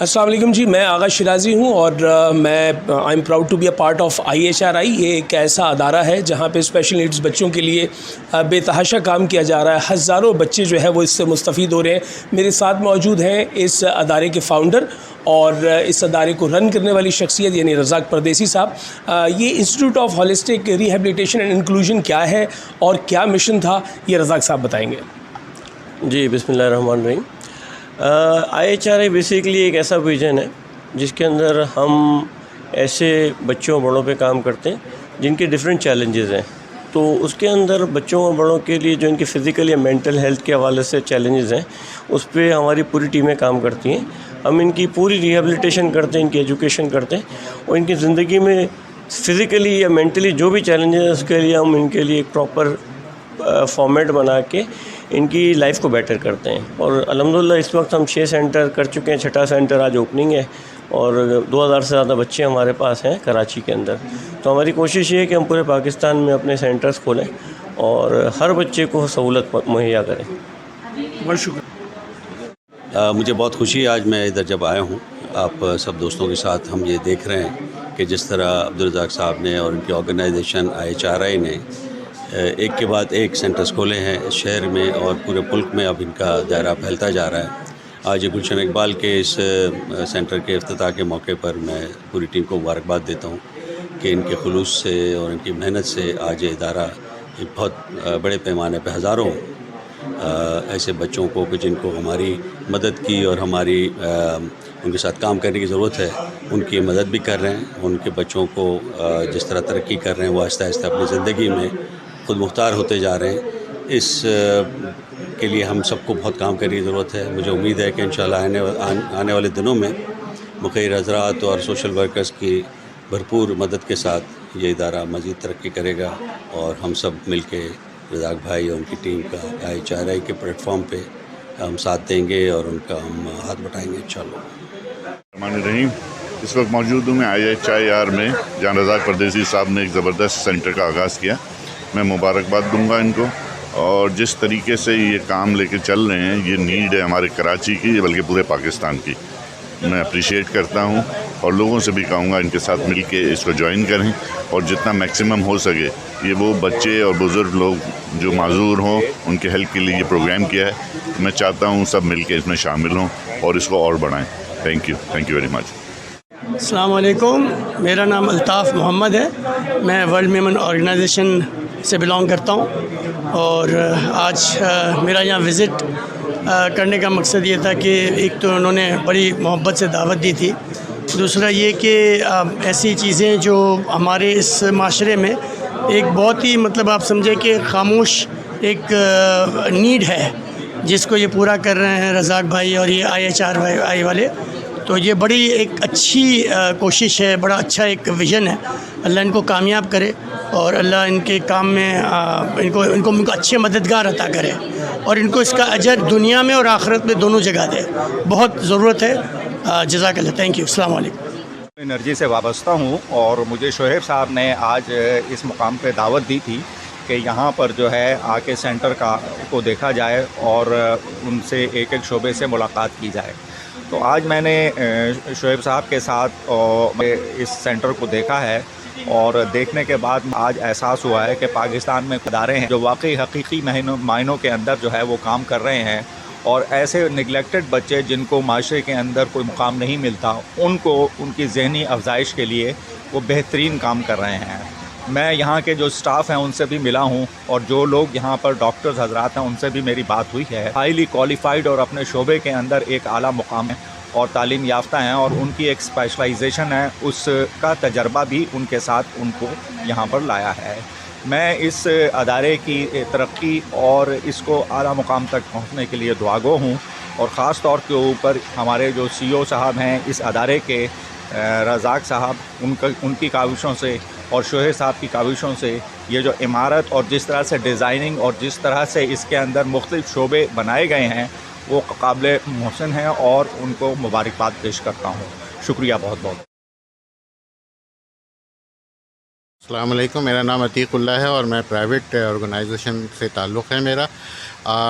अस्सलाम वालेकुम जी, मैं आगा शिराज़ी हूँ और मैं I am proud to be a part of IHRI। ये एक ऐसा अदारा है जहाँ पे स्पेशल नीड्स बच्चों के लिए बेतहाशा काम किया जा रहा है। हज़ारों बच्चे जो है वो इससे मुस्तफ़ीद हो रहे हैं। मेरे साथ मौजूद हैं इस अदारे के फ़ाउंडर और इस अदारे को रन करने वाली शख्सियत यानी रज़ाक परदेसी साहब। ये institute of holistic rehabilitation and inclusion क्या है और क्या मिशन था, ये रज़ाक साहब बताएँगे। जी, बिस्मिल्लाहिर्रहमानिर्रहीम। IHRI बेसिकली एक ऐसा विज़न है जिसके अंदर हम ऐसे बच्चों और बड़ों पे काम करते हैं जिनके डिफरेंट चैलेंजेस हैं। तो उसके अंदर बच्चों और बड़ों के लिए जो इनकी फ़िज़िकल या मेंटल हेल्थ के हवाले से चैलेंजेस हैं, उस पे हमारी पूरी टीमें काम करती हैं। हम इनकी पूरी रिहेबिलिटेशन करते हैं, इनकी एजुकेशन करते हैं और इनकी ज़िंदगी में फ़िज़िकली या मेंटली जो भी चैलेंजेस हैं उसके लिए हम इनके लिए एक प्रॉपर फॉर्मेट बना के इनकी लाइफ को बेटर करते हैं। और अल्हम्दुलिल्लाह इस वक्त हम 6 सेंटर कर चुके हैं, 6ठा सेंटर आज ओपनिंग है और 2000 से ज़्यादा बच्चे हमारे पास हैं कराची के अंदर। तो हमारी कोशिश ये है कि हम पूरे पाकिस्तान में अपने सेंटर्स खोलें और हर बच्चे को सहूलत मुहैया करें। बहुत शुक्रिया। मुझे बहुत खुशी है आज मैं इधर जब आया हूँ। आप सब दोस्तों के साथ हम ये देख रहे हैं कि जिस तरह अब्दुल रज़ाक साहब ने और उनकी ऑर्गेनाइजेशन IHRI ने एक के बाद एक सेंटर्स खोले हैं शहर में और पूरे मुल्क में। अब इनका दायरा फैलता जा रहा है। आज गुलशन इकबाल के इस सेंटर के इफ्तिताह के मौके पर मैं पूरी टीम को मुबारकबाद देता हूँ कि इनके खुलूस से और इनकी मेहनत से आज ये इदारा एक बहुत बड़े पैमाने पर हज़ारों ऐसे बच्चों को कि जिनको हमारी मदद की और हमारी उनके साथ काम करने की ज़रूरत है, उनकी मदद भी कर रहे हैं। उनके बच्चों को जिस तरह तरक्की कर रहे हैं वो आहिस्ता आहिस्ता अपनी ज़िंदगी में खुद मुख्तार होते जा रहे हैं। इस के लिए हम सबको बहुत काम करने की ज़रूरत है। मुझे उम्मीद है कि इंशाल्लाह आने वाले दिनों में मुखिर हज़रात और सोशल वर्कर्स की भरपूर मदद के साथ ये इदारा मज़ीद तरक्की करेगा और हम सब मिल के रज़ाक भाई और उनकी टीम का IHRI के प्लेटफॉर्म पे हम साथ देंगे और उनका हम हाथ बटाएँगे इंशाल्लाह। इस वक्त मौजूद हूँ मैं IHIR में, जहाँ रज़ाक परदेसी साहब ने एक ज़बरदस्त सेंटर का आगाज़ किया। मैं मुबारकबाद दूंगा इनको और जिस तरीके से ये काम लेके चल रहे हैं, ये नीड है हमारे कराची की बल्कि पूरे पाकिस्तान की। मैं अप्रिशिएट करता हूँ और लोगों से भी कहूँगा इनके साथ मिल के इसको ज्वाइन करें और जितना मैक्सिमम हो सके ये वो बच्चे और बुज़ुर्ग लोग जो माजूर हों उनके हेल्प के लिए ये प्रोग्राम किया है। मैं चाहता हूँ सब मिल के इसमें शामिल हों और इसको और बढ़ाएँ। Thank you very much. अस्सलाम वालेकुम, मेरा नाम अल्ताफ़ मोहम्मद है। मैं वर्ल्ड मेमन ऑर्गेनाइजेशन से बिलोंग करता हूँ और आज मेरा यहाँ विज़िट करने का मकसद ये था कि एक तो उन्होंने बड़ी मोहब्बत से दावत दी थी, दूसरा ये कि ऐसी चीज़ें जो हमारे इस माशरे में एक बहुत ही मतलब आप समझे कि खामोश एक नीड है जिसको ये पूरा कर रहे हैं रज़ाक भाई और ये IHRI वाले। तो ये बड़ी एक अच्छी कोशिश है, बड़ा अच्छा एक विज़न है। अल्लाह इनको कामयाब करे और अल्लाह इनके काम में इनको अच्छे मददगार अता करे और इनको इसका अजर दुनिया में और आखिरत में दोनों जगह दे। बहुत ज़रूरत है। जज़ाकल्लाह। Thank you. अस्सलाम वालेकुम। एनर्जी से वाबस्ता हूँ और मुझे शोएब साहब ने आज इस मुकाम पे दावत दी थी कि यहाँ पर जो है आके सेंटर को देखा जाए और उनसे एक एक शोबे से मुलाकात की जाए। तो आज मैंने शोएब साहब के साथ इस सेंटर को देखा है और देखने के बाद आज एहसास हुआ है कि पाकिस्तान में इदारे हैं जो वाकई हकीकी मायनों के अंदर जो है वो काम कर रहे हैं और ऐसे निगलेक्टेड बच्चे जिनको माशरे के अंदर कोई मुकाम नहीं मिलता, उनको उनकी ज़हनी अफजाइश के लिए वो बेहतरीन काम कर रहे हैं। मैं यहाँ के जो स्टाफ हैं उनसे भी मिला हूँ और जो लोग यहाँ पर डॉक्टर्स हजरात हैं उनसे भी मेरी बात हुई है। हाईली क्वालिफाइड और अपने शोबे के अंदर एक आला मुकाम है और तालीम याफ्ता हैं और उनकी एक स्पेशलाइजेशन है, उसका तजर्बा भी उनके साथ उनको यहाँ पर लाया है। मैं इस अदारे की तरक्की और इसको आला मुकाम तक पहुँचने के लिए दुआगो हूँ और ख़ास तौर के ऊपर हमारे जो CEO साहब हैं इस अदारे के, रज़ाक साहब, उनकी काविशों से और शोहेब साहब की काविशों से ये जो इमारत और जिस तरह से डिज़ाइनिंग और जिस तरह से इसके अंदर मुख्तलिफ़ शोबे बनाए गए हैं वो काबिल मोहसिन हैं और उनको मुबारकबाद पेश करता हूँ। शुक्रिया बहुत बहुत। अस्सलाम वालेकुम, मेरा नाम अतीकुल्ला है और मैं प्राइवेट ऑर्गेनाइजेशन से ताल्लुक़ है मेरा।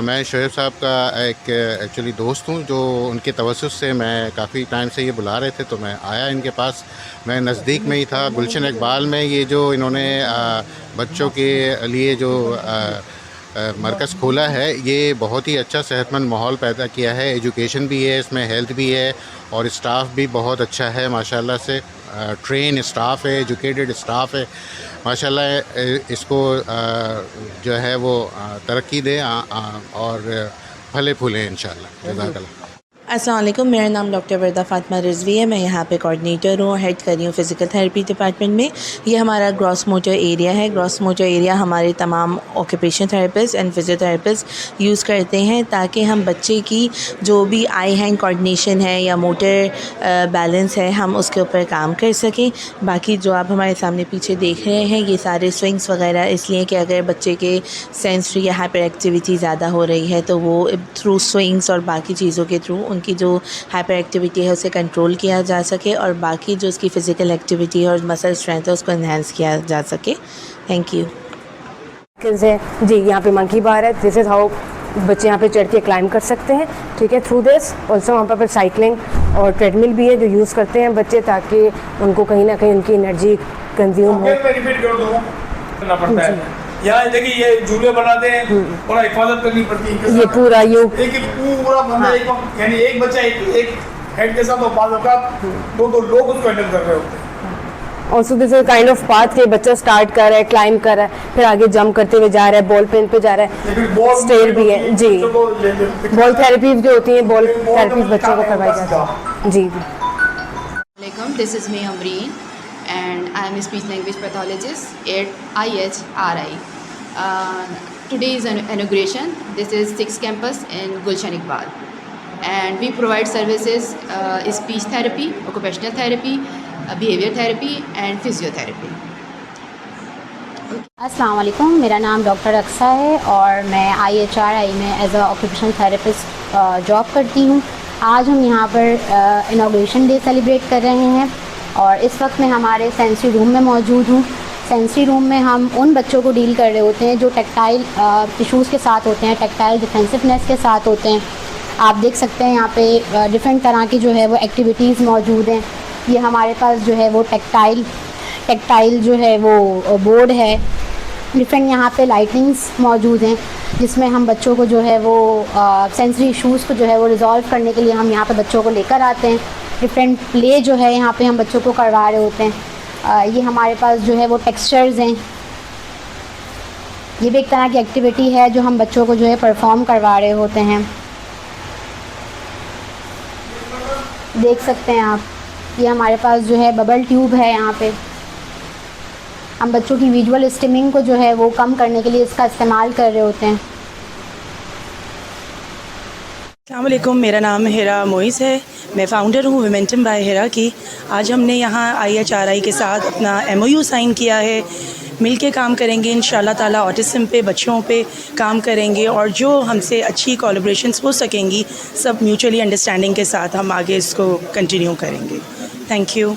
मैं शोएब साहब का एक एक्चुअली दोस्त हूँ, जो उनके तवस्सुस से मैं काफ़ी टाइम से ये बुला रहे थे तो मैं आया इनके पास। मैं नज़दीक में ही था, गुलशन इकबाल में ये जो इन्होंने बच्चों के लिए जो मरकज़ खोला है, ये बहुत ही अच्छा सेहतमंद माहौल पैदा किया है। एजुकेशन भी है इसमें, हेल्थ भी है और स्टाफ भी बहुत अच्छा है माशाल्लाह से। ट्रेन स्टाफ है, एजुकेटेड स्टाफ है माशाल्लाह। इसको जो है वो तरक्की दे और फले फूलें इंशाल्लाह। जज़ाकल्लाह। अस्सलाम वालेकुम, मेरा नाम डॉक्टर वर्दा फ़ातिमा रिज़वी है। मैं यहाँ पे कोऑर्डिनेटर हूँ और हेड कर रही हूँ फ़िज़िकल थेरेपी डिपार्टमेंट में। ये हमारा ग्रॉस मोटर एरिया है। ग्रॉस मोटर एरिया हमारे तमाम occupation therapist and physiotherapist use करते हैं ताकि हम बच्चे की जो भी आई हैंड कोऑर्डिनेशन है या मोटर बैलेंस है, हम उसके ऊपर काम कर सकें। बाकी जो आप हमारे सामने पीछे देख रहे हैं, ये सारे स्विंग्स वगैरह इसलिए कि अगर बच्चे के सेंसरी या हाइपर एक्टिविटी ज़्यादा हो रही है तो वो थ्रू स्विंग्स और बाकी चीज़ों के थ्रू उनकी जो हाइपर एक्टिविटी है उसे कंट्रोल किया जा सके और बाकी जो उसकी फ़िज़िकल एक्टिविटी है और मसल स्ट्रेंथ है उसको इन्हेंस किया जा सके। Thank you. जी, यहाँ पे मंकी बार है। दिस इज़ हाउ बच्चे यहाँ पे चढ़ के क्लाइंब कर सकते हैं, ठीक है। थ्रू दिस ऑल्सो वहाँ पर साइकिलिंग और ट्रेडमिल भी है जो यूज़ करते हैं बच्चे, ताकि उनको कहीं ना कहीं उनकी एनर्जी कंज्यूम हो। यहाँ देखिए ये झूले बनाते हैं, थोड़ा हिफाजत करनी पड़ती है। ये पूरा पूरा बंदा यानी एक बच्चा एक हेड के साथ दो लोग उसको हैंडल कर रहे होते हैं। Also this is kind of path के बच्चा स्टार्ट कर रहा है, क्लाइंब कर रहा है, फिर आगे जंप करते हुए जा रहा है, बॉल पेन पे जा रहा है, स्टेयर भी है जी। बॉल थेरेपी जो होती है, बॉल थेरेपी बच्चों को करवाई जाती है जी। This is me Amreen and I am a speech language pathologist at IHRI. Today is an inauguration. This is 6th campus in Gulshan Iqbal, and we provide services speech therapy, occupational therapy, behavior therapy and physiotherapy. अस्सलाम वालेकुम, मेरा नाम doctor Aqsa है और मैं IHRI में as a occupational therapist job करती हूँ। आज हम यहाँ पर इनॉग्रेशन डे सेलिब्रेट कर रहे हैं और इस वक्त मैं हमारे सेंसरी रूम में मौजूद हूँ। सेंसरी रूम में हम उन बच्चों को डील कर रहे होते हैं जो टैक्टाइल इशूज़ के साथ होते हैं, टैक्टाइल डिफेंसिवनेस के साथ होते हैं। आप देख सकते हैं यहाँ पे डिफरेंट तरह की जो है वो एक्टिविटीज़ मौजूद हैं। ये हमारे पास जो है वो टैक्टाइल जो है वो बोर्ड है। डिफरेंट यहाँ पे लाइटिंग्स मौजूद हैं जिसमें हम बच्चों को जो है वो सेंसरी इशूज़ को जो है वो रिज़ॉल्व करने के लिए हम यहाँ पे बच्चों को लेकर आते हैं। डिफरेंट प्ले जो है यहाँ पे हम बच्चों को करवा रहे होते हैं। ये हमारे पास जो है वो टेक्सचर्स हैं। ये भी एक तरह की एक्टिविटी है जो हम बच्चों को जो है परफॉर्म करवा रहे होते हैं। देख सकते हैं आप, ये हमारे पास जो है बबल ट्यूब है। यहाँ पे हम बच्चों की विजुअल स्टिमिंग को जो है वो कम करने के लिए इसका इस्तेमाल कर रहे होते हैं। अस्सलाम वालेकुम, मेरा नाम हिरा मोइस है। मैं फ़ाउंडर हूँ मोमेंटम बाय हिरा की। आज हमने यहाँ IHRI के साथ अपना MOU साइन किया है। मिल के काम करेंगे इंशाल्लाह ताला, ऑटिज़म पे बच्चों पे काम करेंगे और जो हमसे अच्छी कोलैबोरेशंस हो सकेंगी सब म्यूचुअली अंडरस्टैंडिंग के साथ हम आगे इसको कंटिन्यू करेंगे। Thank you.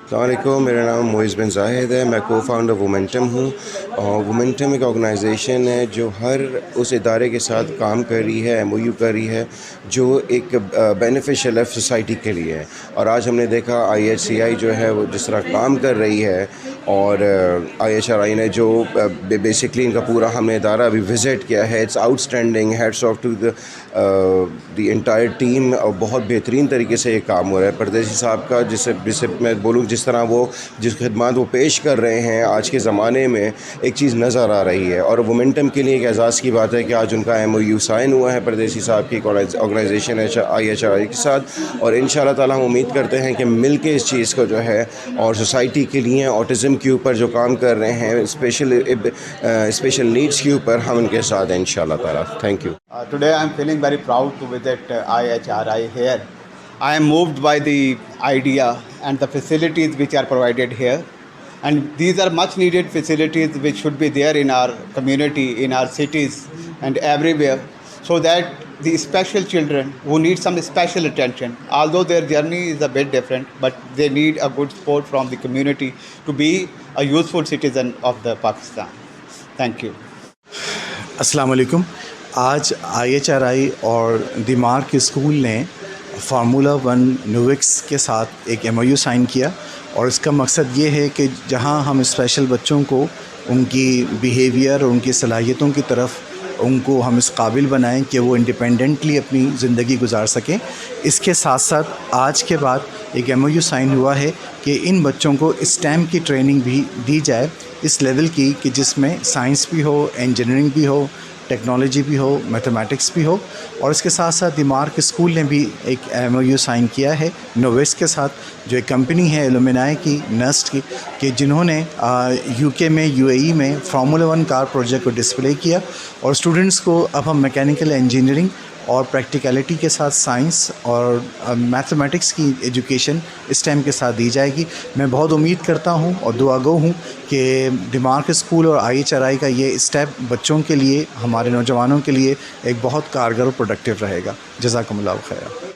अस्सलाम वालेकुम, मेरा नाम मोइज़ बिन ज़ाहिद है। मैं को-फाउंडर वोमेंटम हूँ और वोमेंटम एक ऑर्गेनाइजेशन है जो हर उस इदारे के साथ काम कर रही है, MOU कर रही है जो एक बेनिफिशियल है सोसाइटी के लिए है। और आज हमने देखा IHCI जो है वो जिस तरह काम कर रही है और IHRI ने जो बेसिकली इनका पूरा हमने इदारा अभी विज़िट किया है। It's outstanding, hats off to the entire team. और बहुत बेहतरीन तरीके से ये काम हो रहा है। परदेसी साहब का जिसे मैं बोलूँ जिस तरह वो जिस खिदमत वो पेश कर रहे हैं आज के ज़माने में, एक चीज़ नज़र आ रही है। और वोमेंटम के लिए एक एजाज़ की बात है कि आज उनका MOU साइन हुआ है परदेसी साहब की ऑर्गेनाइजेशन है IHRI के साथ। और इंशाल्लाह ताला हम उम्मीद करते हैं कि मिल के इस चीज़ को जो है और सोसाइटी के लिए ऑटिज़म के ऊपर जो काम कर रहे हैं, स्पेशल नीड्स के ऊपर, हम उनके साथ हैं इंशाल्लाह ताला। Thank you. Today I am feeling very proud to visit IHRI here. I am moved by the idea and the facilities which are provided here, and these are much needed facilities which should be there in our community, in our cities and everywhere, so that the special children who need some special attention. Although their journey is a bit different, but they need a good support from the community to be a useful citizen of the Pakistan. Thank you. अस्सलाम वालेकुम। आज IHRI और दिमाग school ने formula 1 न्यूविक्स के साथ एक MOU sign किया और इसका मकसद ये है कि जहां हम स्पेशल बच्चों को उनकी बिहेवियर और उनकी सलाहियतों की तरफ उनको हम इस काबिल बनाएं कि वो इंडिपेंडेंटली अपनी ज़िंदगी गुजार सकें। इसके साथ साथ आज के बाद एक MOU साइन हुआ है कि इन बच्चों को स्टेम की ट्रेनिंग भी दी जाए, इस लेवल की कि जिसमें साइंस भी हो, इंजीनियरिंग भी हो, टेक्नोलॉजी भी हो, मैथमेटिक्स भी हो। और इसके साथ साथ दिमाग स्कूल ने भी एक MOU साइन किया है नोवेस के साथ, जो एक कंपनी है इल्यूमिनाई की, नस्ट की, कि जिन्होंने UK में, UAE में फार्मूला 1 कार प्रोजेक्ट को डिस्प्ले किया। और स्टूडेंट्स को अब हम मैकेनिकल इंजीनियरिंग और प्रैक्टिकलिटी के साथ साइंस और मैथमेटिक्स की एजुकेशन स्टेम के साथ दी जाएगी। मैं बहुत उम्मीद करता हूं और दुआगो हूं कि दिमाग स्कूल और IHRI का ये स्टेप बच्चों के लिए, हमारे नौजवानों के लिए एक बहुत कारगर और प्रोडक्टिव रहेगा। जज़ाकुमुल्लाह खैर।